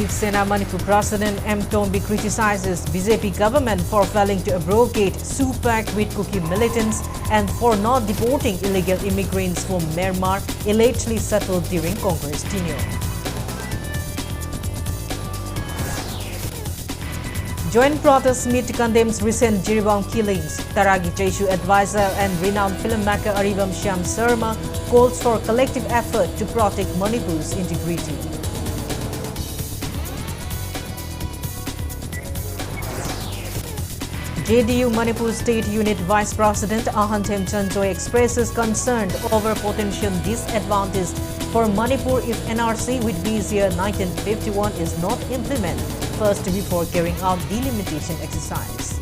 Shiv Sena Manipur President M. Tombi criticizes BJP government for failing to abrogate Sue Pact with Kuki militants and for not deporting illegal immigrants from Myanmar allegedly settled during Congress tenure. Joint protest meet condemns recent Jiribam killings. Taragi Jeshu advisor and renowned filmmaker Aribam Shyam Sharma calls for collective effort to protect Manipur's integrity. JDU Manipur State Unit Vice President Ahantem Chanjoy expresses concern over potential disadvantage for Manipur if NRC with base year 1951 is not implemented first before carrying out delimitation exercise.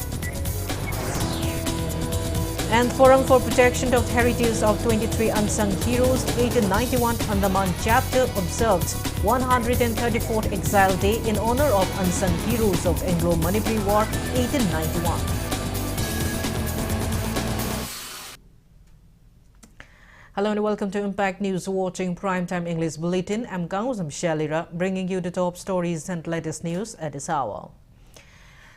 And Forum for Protection of Heritage of 23 Unsung Heroes 1891 Andaman chapter observes 134th Exile Day in honor of unsung heroes of Anglo-Manipuri War 1891. Hello and welcome to Impact News, watching Primetime English Bulletin. I'm KANGUJAM SHELLYRA, bringing you the top stories and latest news at this hour.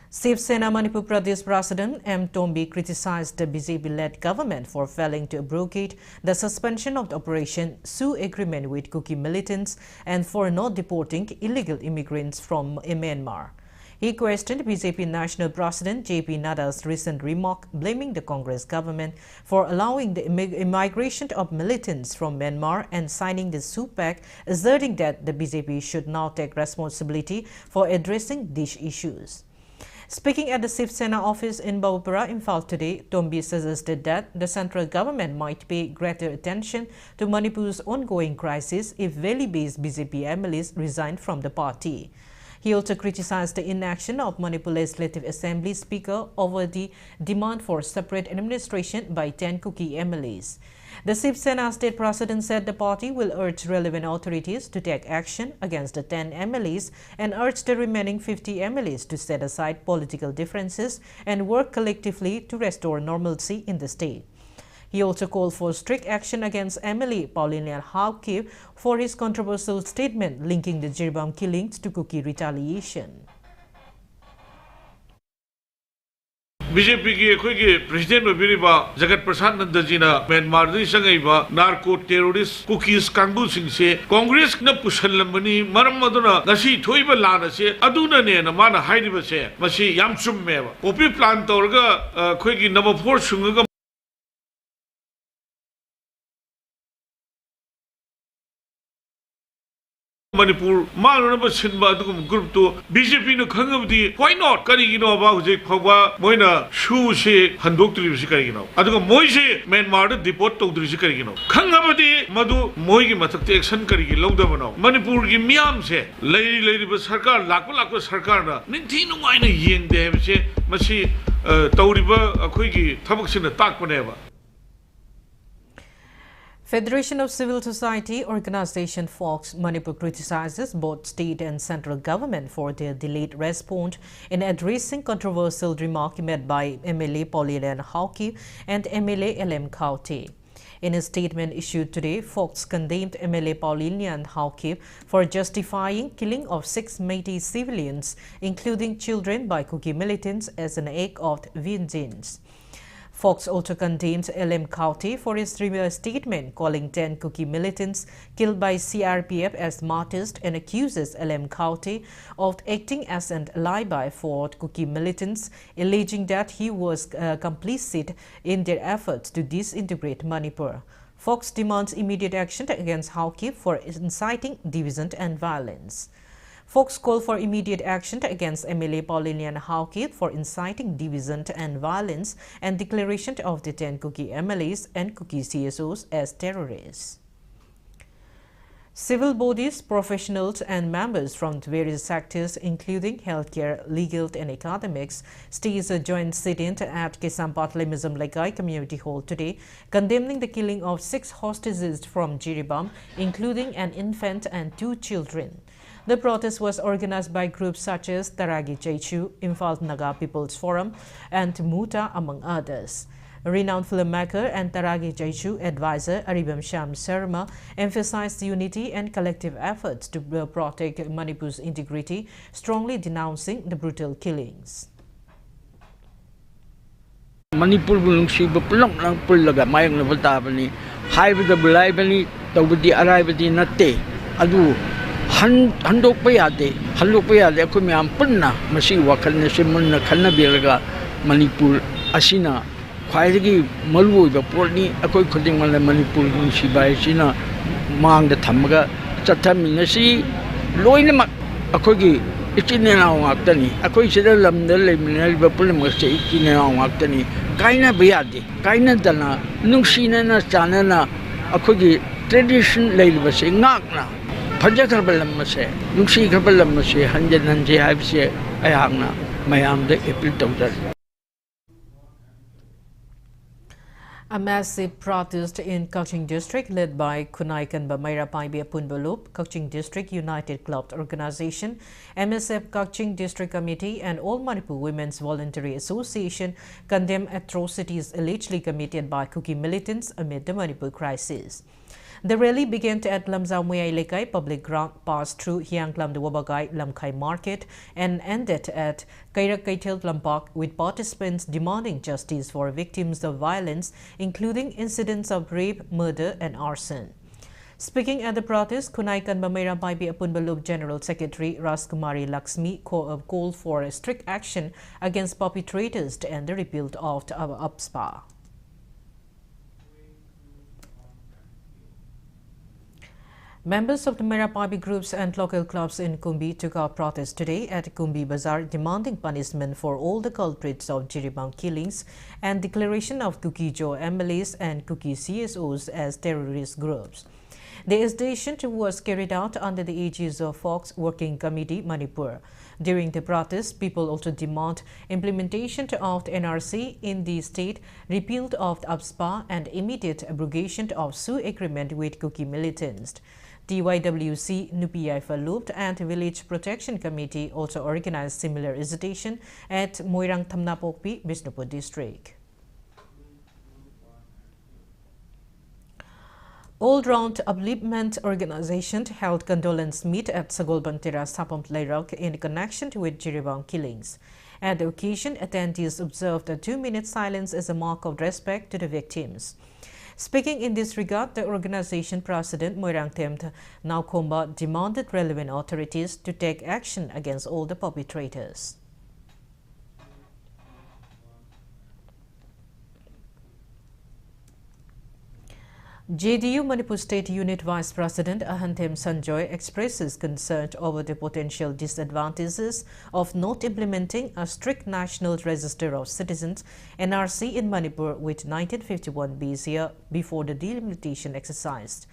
Shiv Sena Manipur Pradesh President M. Tombi criticized the BJP-led government for failing to abrogate the suspension of the Operation Sue agreement with Kuki militants and for not deporting illegal immigrants from Myanmar. He questioned BJP National President J.P. Nadda's recent remark blaming the Congress government for allowing the immigration of militants from Myanmar and signing the Sue Pact, asserting that the BJP should now take responsibility for addressing these issues. Speaking at the Shiv Sena office in Bawapara, Imphal today, Tombi suggested that the central government might pay greater attention to Manipur's ongoing crisis if Valley-based BJP MLAs resigned from the party. He also criticized the inaction of Manipur Legislative Assembly Speaker over the demand for separate administration by 10 Kuki MLAs. The Shiv Sena State President said the party will urge relevant authorities to take action against the 10 MLAs and urge the remaining 50 MLAs to set aside political differences and work collectively to restore normalcy in the state. He also called for strict action against MLA Paulinian Hawke for his controversial statement linking the Jiribam killings to Kuki retaliation. BJP की president ओबिरिबा जगत प्रसाद नंदा जी ना Myanmar दी संगैबा narco terrorist Kukis कांगू सिंह से कांग्रेस न पुसलमनी मरम मदुना गसी थोइबा लाना से अदुना ने न माना हाइरिबा से मसी याम चुम्मेबा ओपी प्लान तौरगा खोइगी नंबर 4 सुंगगा Manipur, Malunaba Sinba, group to BJP no Kangabdi, why not? Karigino about Pava, Moina, Shu she, Handok to Ricarino. Adaka Moise, Myanmar, deport to Ricarino. Kangabadi, Madu, Moigi Matak, San Karigi, Logdamano. Manipur, Gimiam se, Lady Sarkar, Lakulaka Sarkarna, Nintino Mina Yin, they have said, Masi, Tauriba, a quickie, Tabaxin attack whenever. Federation of Civil Society Organization FOCS Manipur criticizes both state and central government for their delayed response in addressing controversial remark made by MLA Paulinian Hawke and MLA LM Kaute. In a statement issued today, FOCS condemned MLA Paulinian Hawke for justifying killing of 6 Métis civilians, including children, by Kuki militants as an act of vengeance. FOCS also condemns LM Kaute for his statement calling 10 Kuki militants killed by CRPF as martyrs and accuses LM Kaute of acting as an alibi for Kuki militants, alleging that he was complicit in their efforts to disintegrate Manipur. FOCS demands immediate action against Hawke for inciting division and violence. FOCS call for immediate action against MLA Paulinian Hawke for inciting division and violence and declaration of the 10 Kuki MLAs and Kuki CSOs as terrorists. Civil bodies, professionals and members from various sectors including healthcare, legal and academics staged a joint sit-in at Kesampat Lemizam Legai Community Hall today, condemning the killing of 6 hostages from Jiribam, including an infant and 2 children. The protest was organized by groups such as Taragi Jeshu, Imphal Naga People's Forum, and Muta, among others. Renowned filmmaker and Taragi Jaichu advisor Aribam Sham Sharma emphasized unity and collective efforts to protect Manipur's integrity, strongly denouncing the brutal killings. Manipur bulungsiba pulang lang pullaga mayang nabaltabani haibada bulaibani tawbadi araibadi natte adu handok payade akoi myam punna masi wakal na simunna khanna biraga Manipur asina khwaidagi maluoiba porni akoi khuding mala Manipur bulungsiba asina mangda thamaga chathaminasi loinamak akoigi ichine ngak akoi sida lamda leminaliba pulamag se ichine ngak tani kaina bayade kaina dana nungsina na chana na akoigi tradition leiliba se ngakna phajakarbalam se nungsi karbalam se hanjan haibse ayangna mayamda appeal tawdar. A massive protest in Kaching District led by Kunaikan Bamaira Paibi Apunbalup, Kaching District United Club Organization, MSF Kaching District Committee and All Manipur Women's Voluntary Association condemn atrocities allegedly committed by Kuki militants amid the Manipur crisis. The rally began at Lamzao Muyai Lekai public ground, passed through Hiangklam the Wabagai Lamkai Market and ended at Kairak Kaitel Lampak with participants demanding justice for victims of violence, including incidents of rape, murder and arson. Speaking at the protest, Kunaikan Bamaira Baibi Apunbalup General Secretary Raskumari Lakshmi called for strict action against perpetrators to end the repeal of the UPSPA. Members of the Merapabi groups and local clubs in Kumbi took up protest today at Kumbi Bazaar, demanding punishment for all the culprits of Jiribang killings and declaration of Kukijo MLAs and Kuki CSOs as terrorist groups. The agitation was carried out under the aegis of FOCS Working Committee Manipur. During the protest, people also demand implementation of the NRC in the state, repeal of the UPSPA and immediate abrogation of SU agreement with Kuki militants. TYWC, Nupiai Falupt and Village Protection Committee also organized similar agitation at Moirang Thamnapokpi, Bisnupur District. All-round upliftment organization held condolence meet at Sagolbantira Sapam Lairok in connection with Jiribang killings. At the occasion, attendees observed a 2-minute silence as a mark of respect to the victims. Speaking in this regard, the organization president Moirang Temt Naukomba demanded relevant authorities to take action against all the perpetrators. JDU Manipur State Unit Vice President Ahantem Sanjoy expresses concern over the potential disadvantages of not implementing a strict National Register of Citizens NRC in Manipur with 1951 BC before the delimitation exercise.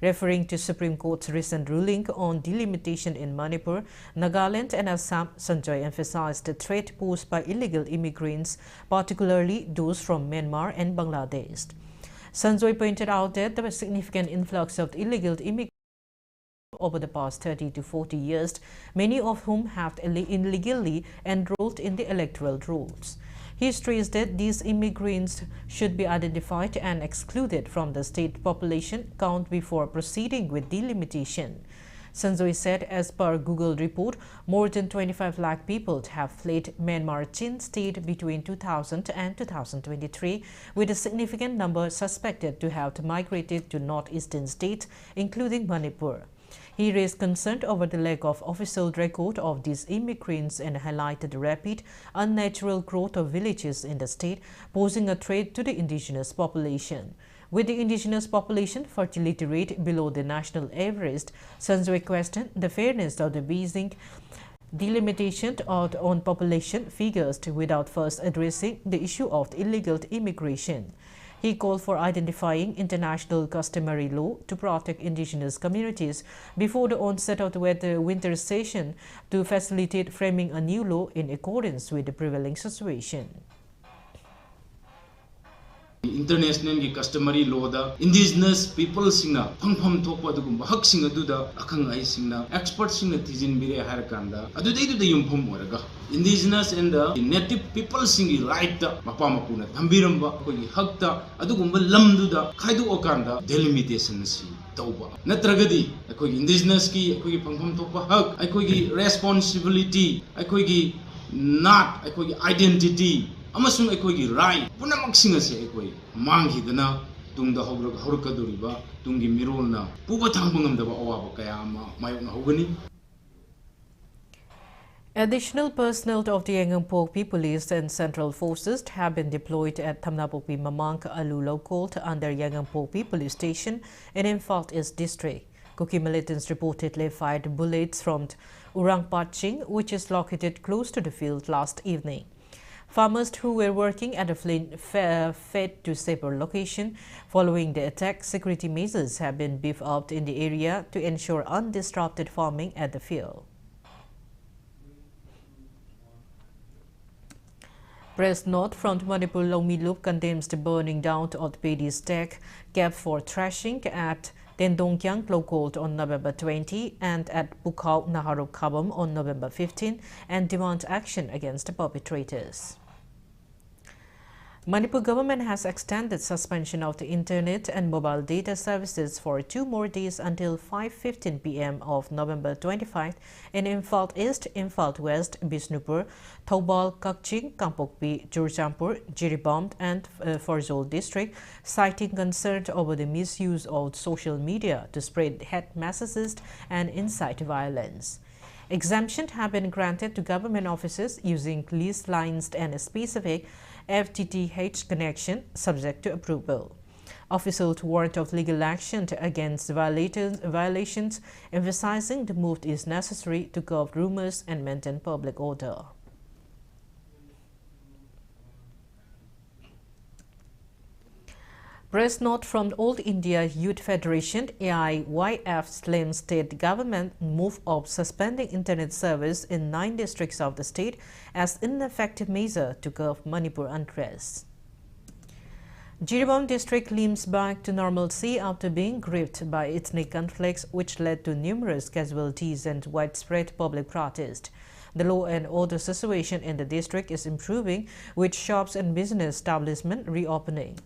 Referring to Supreme Court's recent ruling on delimitation in Manipur, Nagaland and Assam, Sanjoy emphasized the threat posed by illegal immigrants, particularly those from Myanmar and Bangladesh. Sanjoy pointed out that there was significant influx of illegal immigrants over the past 30 to 40 years, many of whom have illegally enrolled in the electoral rolls. He stressed that these immigrants should be identified and excluded from the state population count before proceeding with delimitation. Sanjoy said, as per Google report, more than 25 lakh people have fled Myanmar Chin state between 2000 and 2023, with a significant number suspected to have migrated to northeastern states, including Manipur. He raised concern over the lack of official record of these immigrants and highlighted the rapid, unnatural growth of villages in the state, posing a threat to the indigenous population. With the indigenous population fertility rate below the national average, Sanjoy questioned the fairness of the basic delimitation on population figures without first addressing the issue of illegal immigration. He called for identifying international customary law to protect indigenous communities before the onset of the winter session to facilitate framing a new law in accordance with the prevailing situation. International ki customary law da indigenous people singna phangpham thokpa adugumba hak sing aduda akhang ai singna experts singna tijin bire har kanda adu dei du yumpham oraga indigenous and the native people singi right da mapa mapuna thambiramba ko gi hak da adugumba lamdu da khaidu okanda delimitation si tauba natragadi ko indigenous ki ko gi phangpham thokpa hak ko gi responsibility ko gi not ko gi identity amasung ekoi right punamak singa se ekoi manghidana tungda hawrakaduriba tungi mirolna puba thangbangam awaba kaya ama mayokna hogani. Additional personnel of the Yangonpokpi Police and Central Forces have been deployed at Thamnapokpi Mamang Alulo Court under Yangonpokpi Police Station in Imphal East District. Kuki militants reportedly fired bullets from Urangpaching, which is located close to the field last evening. Farmers who were working at a fled to safer location. Following the attack, security measures have been beefed up in the area to ensure undisrupted farming at the field. Press note from Manipur Longmi Loop condemns the burning down of Pedi stack kept for thrashing at Tendongkyang Court on November 20 and at Bukhao Naharu Kabam on November 15 and demand action against the perpetrators. Manipur government has extended suspension of the internet and mobile data services for 2 more days until 5:15 p.m. of November 25 in Imphal East, Imphal West, Bisnupur, Thoubal, Kakching, Kampokpi, Churchampur, Jiribam and Forzol district, citing concern over the misuse of social media to spread hate messages and incite violence. Exemptions have been granted to government offices using leased lines and a specific FTTH connection subject to approval. Officials warned of legal action against violations, emphasizing the move is necessary to curb rumors and maintain public order. Press note from Old India Youth Federation AIYF claims state government move of suspending internet service in 9 districts of the state as ineffective measure to curb Manipur unrest. Jiribam district limps back to normalcy after being gripped by ethnic conflicts which led to numerous casualties and widespread public protest. The law and order situation in the district is improving with shops and business establishments reopening.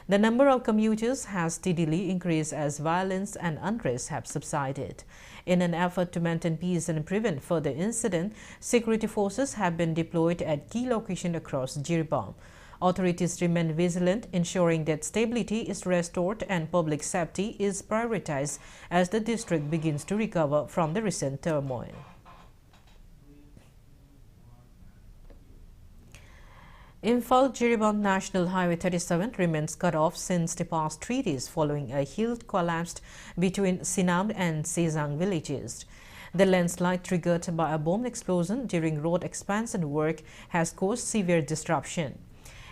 The number of commuters has steadily increased as violence and unrest have subsided. In an effort to maintain peace and prevent further incidents, security forces have been deployed at key locations across Jiribam. Authorities remain vigilant, ensuring that stability is restored and public safety is prioritized as the district begins to recover from the recent turmoil. Imphal Jiribam National Highway 37 remains cut off since the past 3 days following a hill collapsed between Sinam and Sezang villages. The landslide triggered by a bomb explosion during road expansion work has caused severe disruption.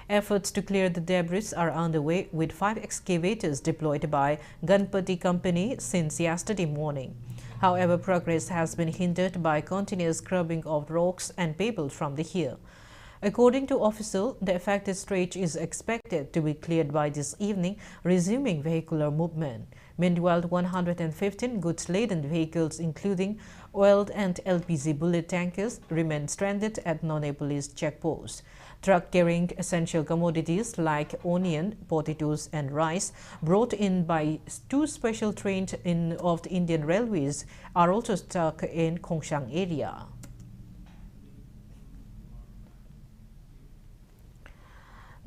Efforts to clear the debris are underway with 5 excavators deployed by Ganpati Company since yesterday morning. However, progress has been hindered by continuous scrubbing of rocks and pebbles from the hill. According to officials, the affected stretch is expected to be cleared by this evening, resuming vehicular movement. Meanwhile, 115 goods-laden vehicles, including oil and LPG bullet tankers, remain stranded at non-police checkposts. Trucks carrying essential commodities like onion, potatoes, and rice, brought in by 2 special trains of the Indian Railways, are also stuck in Khongsang area.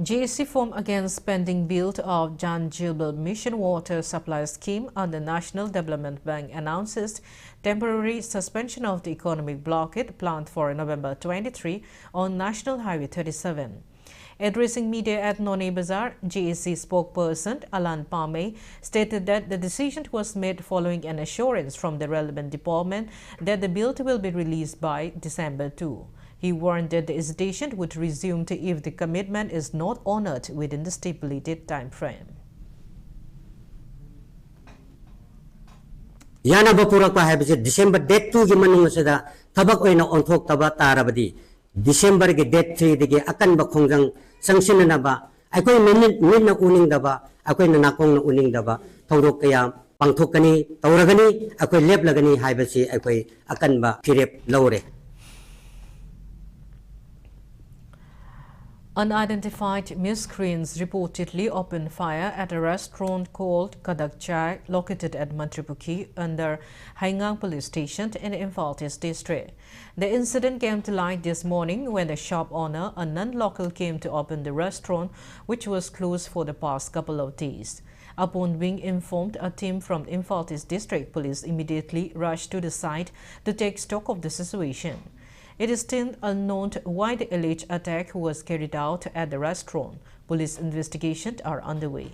JSC formed against pending bill of Jan Jilbal Mission Water Supply Scheme under National Development Bank announces temporary suspension of the economic blockade planned for November 23 on National Highway 37. Addressing media at Noni Bazar, JSC spokesperson Alan Pame stated that the decision was made following an assurance from the relevant department that the bill will be released by December 2. He warned that the hesitation would resume if the commitment is not honored within the stipulated time frame. Yana bapurak pa habis December date 2 gimanung sada tabak oina onthok taba tarabadi December ge date 3 dige akan ba khongjang sanction na ba Ako'y min na uning daba, ako'y nanakong na uning daba, tawrok kaya pangthok kani, tawragani, ako'y lep lagani haibasi, ako'y akan ba kirip laure. Unidentified miscreants reportedly opened fire at a restaurant called Kadak Chai, located at Mantripuki under Haingang police station in the Infantis district. The incident came to light this morning when the shop owner, a non-local, came to open the restaurant, which was closed for the past couple of days. Upon being informed, a team from Infantis district police immediately rushed to the site to take stock of the situation. It is still unknown why the alleged attack was carried out at the restaurant. Police investigations are underway.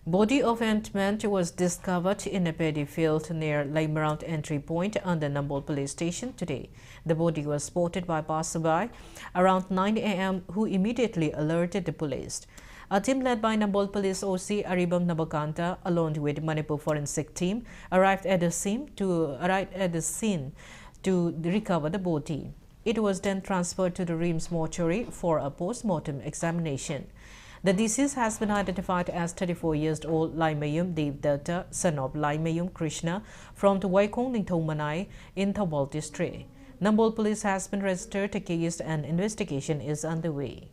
Body of infant was discovered in a paddy field near Laimarant entry point under Nambol police station today. The body was spotted by passerby around 9 a.m. who immediately alerted the police. A team led by Nambol Police OC Aribam Nabakanta, along with Manipur forensic team, arrived at the scene to recover the body. It was then transferred to the Rims mortuary for a post-mortem examination. The deceased has been identified as 34-year-old Laimayum Devdatta, son of Laimayum Krishna, from the Waikong Ningthongmanai in Thawal district. Nambol Police has been registered a case and investigation is underway.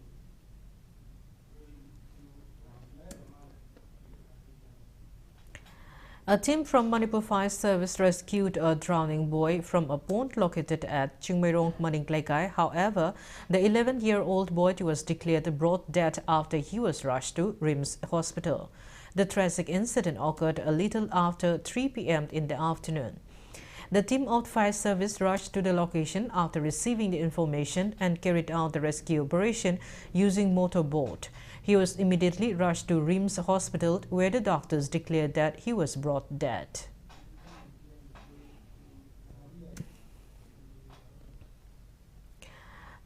A team from Manipur Fire Service rescued a drowning boy from a pond located at Chingmerong, Maningklaikai. However, the 11-year-old boy was declared brought dead after he was rushed to Rims Hospital. The tragic incident occurred a little after 3 p.m. in the afternoon. The team of fire service rushed to the location after receiving the information and carried out the rescue operation using motorboat. He was immediately rushed to Rims Hospital, where the doctors declared that he was brought dead.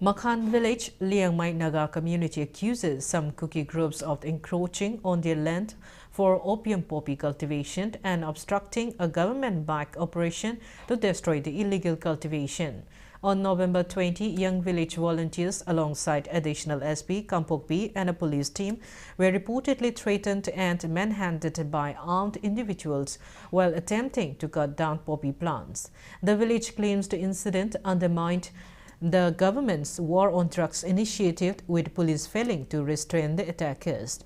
Makhan village, Liangmai Naga community accuses some Kuki groups of encroaching on their land for opium poppy cultivation and obstructing a government-backed operation to destroy the illegal cultivation. On November 20, young village volunteers alongside additional SP, Kampokpi and a police team were reportedly threatened and manhandled by armed individuals while attempting to cut down poppy plants. The village claims the incident undermined the government's war on drugs initiative, with police failing to restrain the attackers.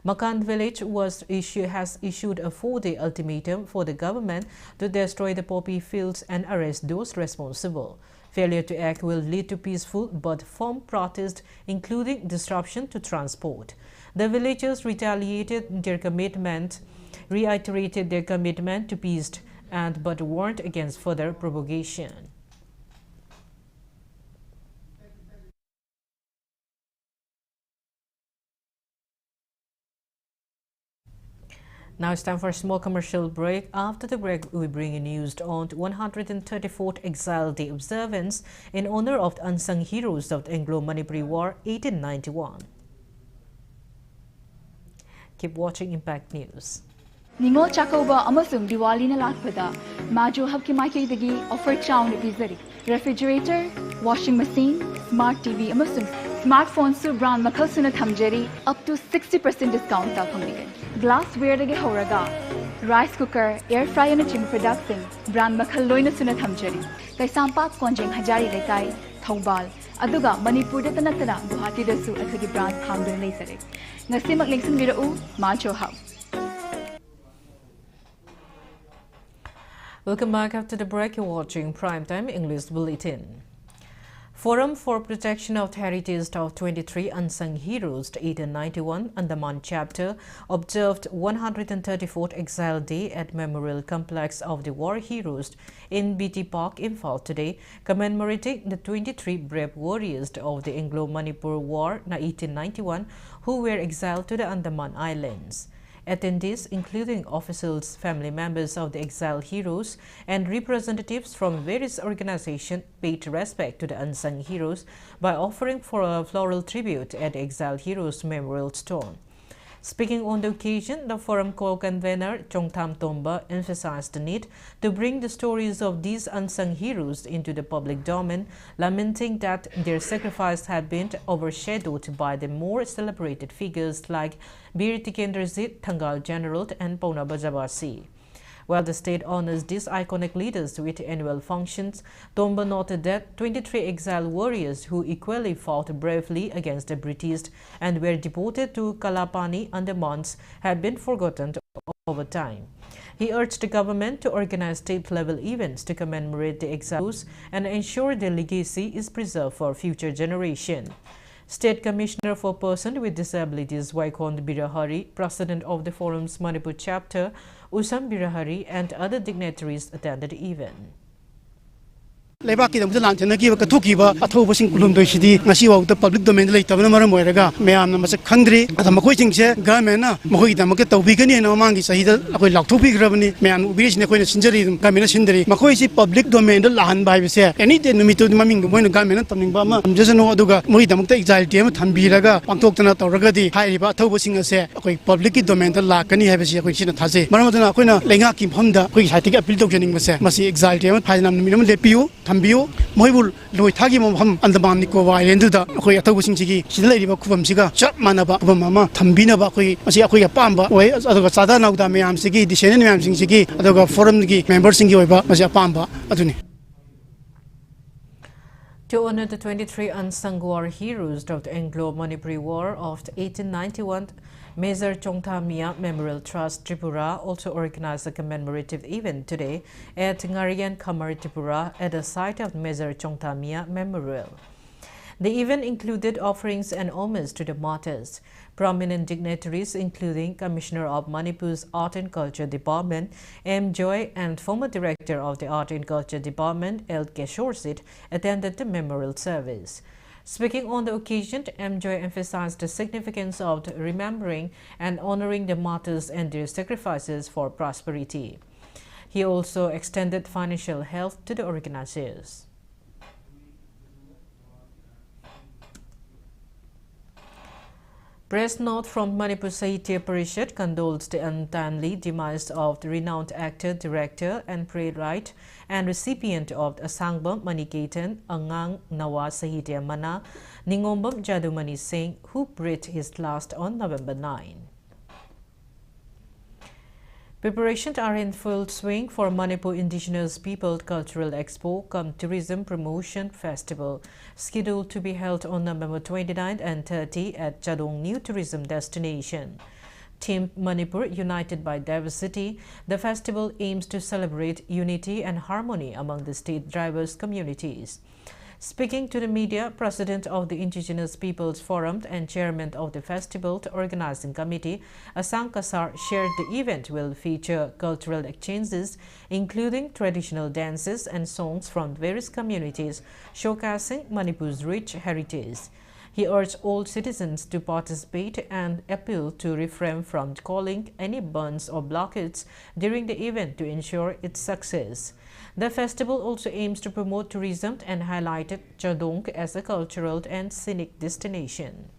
Makan village has issued a 4-day ultimatum for the government to destroy the poppy fields and arrest those responsible. Failure to act will lead to peaceful but firm protest, including disruption to transport. The villagers reiterated their commitment to peace but warned against further propagation. Now it's time for a small commercial break. After the break, we bring you news on 134th Exile Day observance in honor of the unsung heroes of the Anglo-Manipuri War 1891. Keep watching Impact News. Ningol Chakauba amasung Diwali na lakpada Majo habki maikidagi offer chaun pizari refrigerator, washing machine, smart TV amasung smartphone su brand makhal suna thamjari up to 60% discount ta phangbigan. Glassware dagi horaga rice cooker, air fryer na chim products brand makhal loina suna thamjari. Kai sampat konjeng hajari lekai Thawbal aduga Manipur da tanatana Guwahati da su athagi brand hamdun leisare. Ngasi maglingsin birau Majo hub. Welcome back. After the break, you're watching Primetime English Bulletin. Forum for Protection of Heritage of 23 Unsung Heroes 1891 Andaman Chapter observed 134th Exile Day at Memorial Complex of the War Heroes in BT Park, Imphal today, commemorating the 23 brave warriors of the Anglo-Manipur War 1891 who were exiled to the Andaman Islands. Attendees, including officials, family members of the exiled heroes, and representatives from various organizations, paid respect to the unsung heroes by offering for a floral tribute at the exiled heroes memorial stone. Speaking on the occasion, the forum co-convener Chongtham Tomba emphasized the need to bring the stories of these unsung heroes into the public domain, lamenting that their sacrifice had been overshadowed by the more celebrated figures like Bir Tikendrajit, Thangal General and Pauna Bajabasi. While the state honors these iconic leaders with annual functions, Tomba noted that 23 exile warriors who equally fought bravely against the British and were deported to Kalapani, Andamans, had been forgotten over time. He urged the government to organize state-level events to commemorate the exiles and ensure their legacy is preserved for future generations. State Commissioner for Persons with Disabilities Vaikond Birahari, President of the Forum's Manipur chapter, Usam Birahari, and other dignitaries attended the event. Lebaki the Lantanaki, Katukiba, Atobasing Kulumdo City, Nasiwa, the public domain later, Maramoraga, Mayam Namasa Kandri, at the Makoiting, Gamena, Mohita Makato, Vigani, and Amangi, Sahida, Laktupi Gravani, Man, Vish Nakoina Sindri, Gamina Sindri, Makoisi, public domain, the land by Visa, any day, no meter, Maming, when the Gamina, Bama, just no Aduga, Mohita Mukta exile, Tambiraga, Pantokana, Ragadi, Haiba, Tobasing, say, public domain, the Lakani, have a sequence at Taze, Maramana, Lengakim Honda, which I take a pillow joining Massa, Masi exile, Painam Minimum Depu. Tambio, Moibul, Loitagi Moham, and the Bandiko, and the Koyatobusing Sigi, Shilady Kubamsiga, Chapmanaba, Mama, Tambina Bakui, Asiakoya Pamba, way as other Sadana Damiam Sigi, the Shannon Sigi, other forum members in Yoba, Asia Pamba, Aduni. To honor the 23 unsung war heroes of the Anglo-Manipuri War of 1891, Major Chongtham Memorial Trust Tripura also organized a commemorative event today at Ngarian Kamar Tripura at the site of Major Chongtham Memorial. The event included offerings and homage to the martyrs. Prominent dignitaries including Commissioner of Manipur's Art and Culture Department, M. Joy, and former Director of the Art and Culture Department, L. Keshorsit, attended the memorial service. Speaking on the occasion, M. Joy emphasized the significance of remembering and honoring the martyrs and their sacrifices for prosperity. He also extended financial help to the organizers. Press note from Manipur Sahitya Parishad condoles the untimely demise of the renowned actor, director, and playwright and recipient of the Asangbam Maniketan Angang Nawa Sahitya Mana Ningombam Jadumani Singh, who breathed his last on November 9. Preparations are in full swing for Manipur Indigenous People Cultural Expo cum Tourism Promotion Festival, scheduled to be held on November 29 and 30 at Chadong New Tourism Destination. Team Manipur United by Diversity, the festival aims to celebrate unity and harmony among the state diverse communities. Speaking to the media, President of the Indigenous Peoples Forum and Chairman of the Festival Organizing Committee, Asang Kasar, shared the event will feature cultural exchanges, including traditional dances and songs from various communities, showcasing Manipur's rich heritage. He urged all citizens to participate and appealed to refrain from calling any burns or blockades during the event to ensure its success. The festival also aims to promote tourism and highlighted Chadong as a cultural and scenic destination.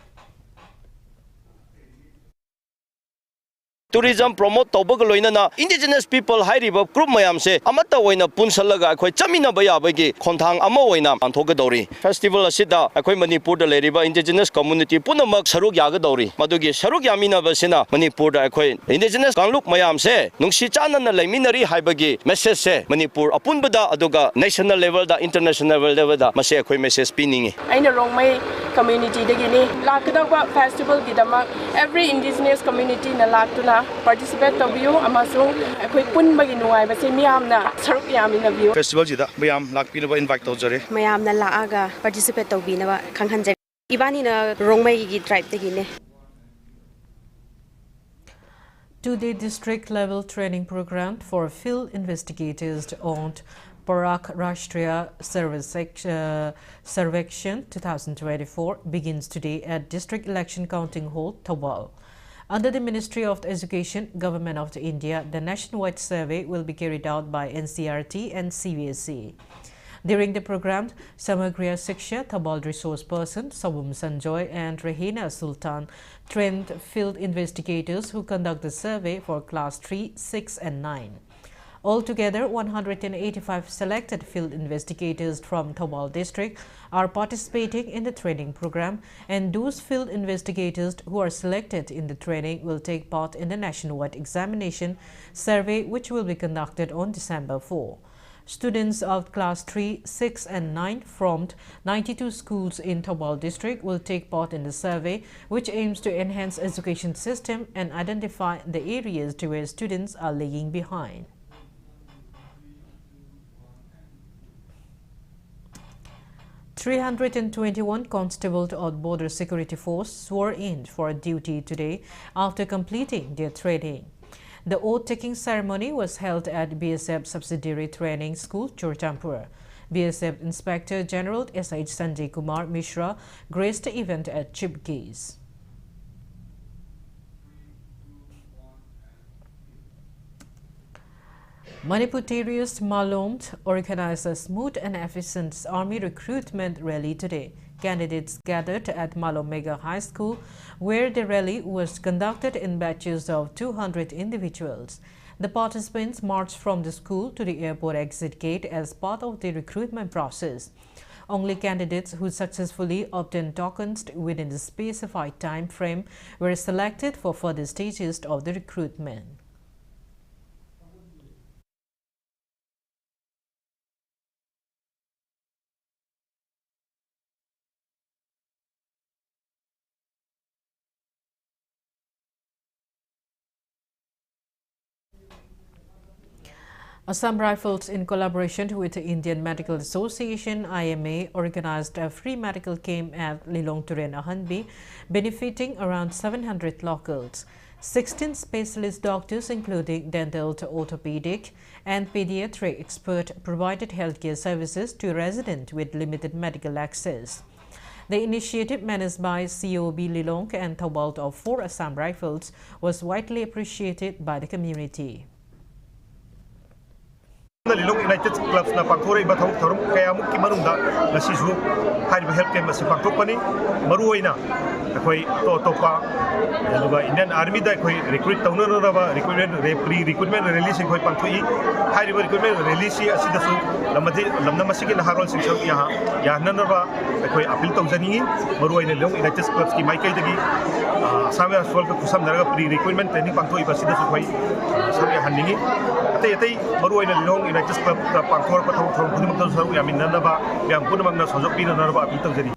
Tourism promote tawbaga loinana indigenous people hairiba group mayam se amata oina punsalaga akhoi chamina baya bagi khonthang ama oina anthoga dori festival asida akhoi manipur da leriba indigenous community punamak saruk yaga dori madugi saruk yamina basina manipur da akhoi indigenous kangluk mayam se nungsi chanana laiminari haibagi message se manipur apunbada aduga national level da international level da mase akhoi message piningi aina rongmai community dagini lakdaba festival gidama every indigenous community na laktuna participate tabiu amasung akhoi punbagi nuai base miyamna saruk yamina view festival jida mayam lakpinaba invite tawjare mayamna laaga participate tawbinaba khanghanjari ibani na rongmai gi tribe tagine. Two-day district-level training program for field investigators on Parak Rashtriya Survekshan 2024 begins today at District Election Counting Hall, Thawal. Under the Ministry of Education, Government of India, the nationwide survey will be carried out by NCRT and CBSE. During the program, Samagriya Shiksha Thabal resource person Sabum Sanjoy and Rehina Sultan trained field investigators who conduct the survey for class 3, 6 and 9. Altogether, 185 selected field investigators from Thabal district are participating in the training program, and those field investigators who are selected in the training will take part in the nationwide examination survey, which will be conducted on December 4. Students of class 3, 6 and 9 from 92 schools in Thabal district will take part in the survey, which aims to enhance education system and identify the areas where students are lagging behind. "321 constables of Border Security Force swore in for duty today after completing their training. The oath-taking ceremony was held at BSF Subsidiary Training School, Churchampur. BSF Inspector General SH Sanjay Kumar Mishra graced the event at Chief Gaze. Manipur terrorist Malomd organized a smooth and efficient army recruitment rally today. Candidates gathered at Malom Mega High School, where the rally was conducted in batches of 200 individuals. The participants marched from the school to the airport exit gate as part of the recruitment process. Only candidates who successfully obtained tokens within the specified time frame were selected for further stages of the recruitment. Assam Rifles, in collaboration with the Indian Medical Association (IMA), organized a free medical camp at Lilong Turen Ahanbi, benefiting around 700 locals. 16 specialist doctors, including dental, orthopedic, and pediatric expert, provided healthcare services to residents with limited medical access. The initiative, managed by COB Lilong and Thabal of 4 Assam Rifles, was widely appreciated by the community. Lilong United Clubs na pangthore iba thorum kaya mukki manungda ngasisu hariba health camp asi pangthokpani maruoina akoi topa aduga Indian Army da akoi recruit taunaraba recruitment release akoi pangthoi hariba recruitment release asi dasu lamna masigi na harol sing ya nanaba akoi appeal taujani maruoina Lilong United Clubs ki maikai dagi sawe aswal ka kusam naraga pre recruitment training pangthoi ba sida su khoi sawe hanningi atei maruoina Lilong United Club pangthor pa thong phunimang taw saru yamin nanaba yam punamang na sojok pin nanaba appeal taujani.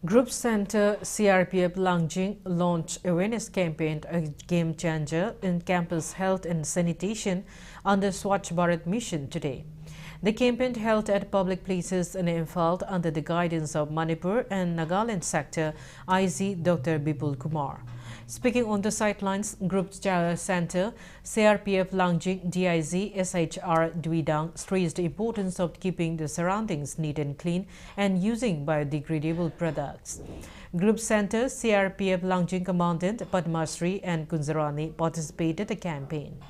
Group Center CRPF Langjing launched awareness campaign, a game changer in campus health and sanitation under Swachh Bharat mission today. The campaign held at public places in Imphal under the guidance of Manipur and Nagaland sector IZ Dr. Bipul Kumar. Speaking on the sidelines, Group Center CRPF Langjing DIZ SHR Dwidang stressed the importance of keeping the surroundings neat and clean and using biodegradable products. Group Center CRPF Langjing Commandant Padmasri and Kunzarani participated in the campaign.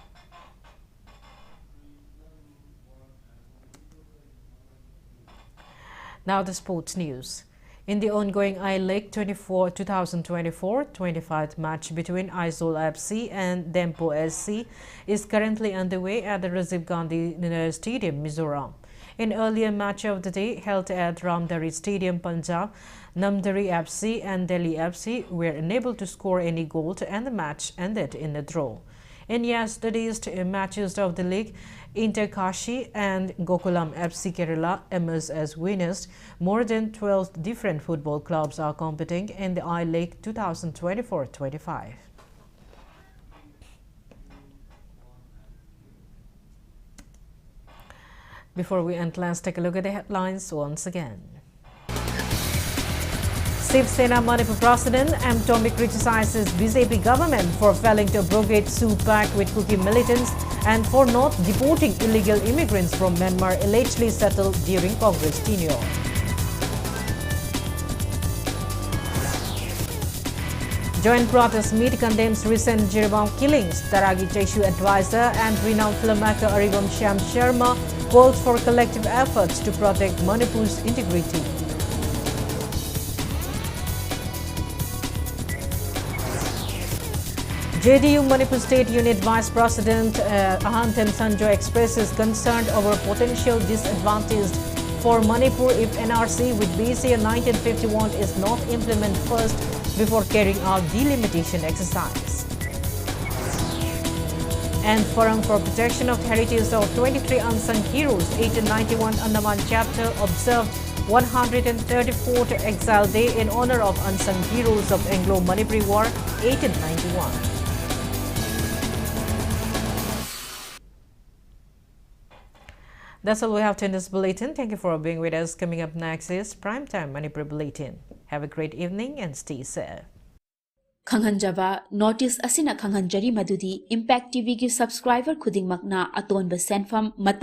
Now the sports news. In the ongoing I-League 2024-25 match between Aizawl FC and Dempo SC is currently underway at the Rajiv Gandhi Stadium, Mizoram. In earlier match of the day held at Ramdari Stadium, Punjab, Namdari FC and Delhi FC were unable to score any goal and the match ended in a draw. In yesterday's matches of the league, Inter Kashi and Gokulam FC Kerala emerged as winners. More than 12 different football clubs are competing in the I-League 2024-25. Before we end, let's take a look at the headlines once again. Shiv Sena Manipur President M. Tombi criticizes BJP government for failing to abrogate Sue Pact with Kuki militants and for not deporting illegal immigrants from Myanmar allegedly settled during Congress tenure. Joint protest meet condemns recent Jiribam killings. Taragi Jeshu advisor and renowned filmmaker Arigam Shyam Sharma calls for collective efforts to protect Manipur's integrity. JDU Manipur State Unit Vice President Ahanten Sanjoy expresses concern over potential disadvantage for Manipur if NRC with BCA 1951 is not implemented first before carrying out delimitation exercise. And Forum for Protection of Heritage of 23 Unsung Heroes 1891 Andaman chapter observed 134th Exile Day in honor of unsung heroes of Anglo-Manipuri War 1891. That's all we have in this bulletin. Thank you for being with us. Coming up next is Primetime Manipur Bulletin. Have a great evening and stay safe. Khanghanjaba notice asina khanghanjari madudi Impact TV ki subscriber khuding makna aton ba senfam matam